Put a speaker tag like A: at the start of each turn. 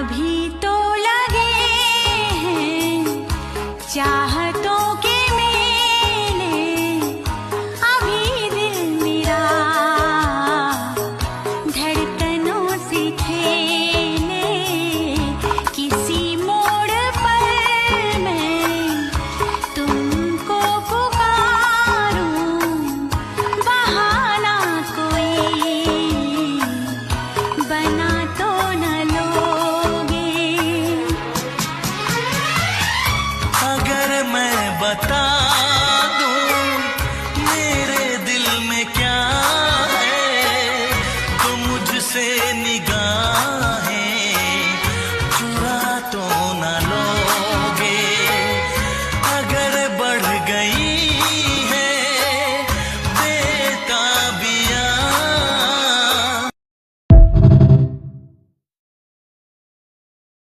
A: अभी तो लगे हैं चाहतों के मेले, अभी दिल मेरा धड़कनों से खेले। किसी मोड़ पर मैं तुमको पुकारूं, बहाना कोई बना तो न लोगे।
B: अगर मैं बता दूं मेरे दिल में क्या है, तो मुझसे निगाह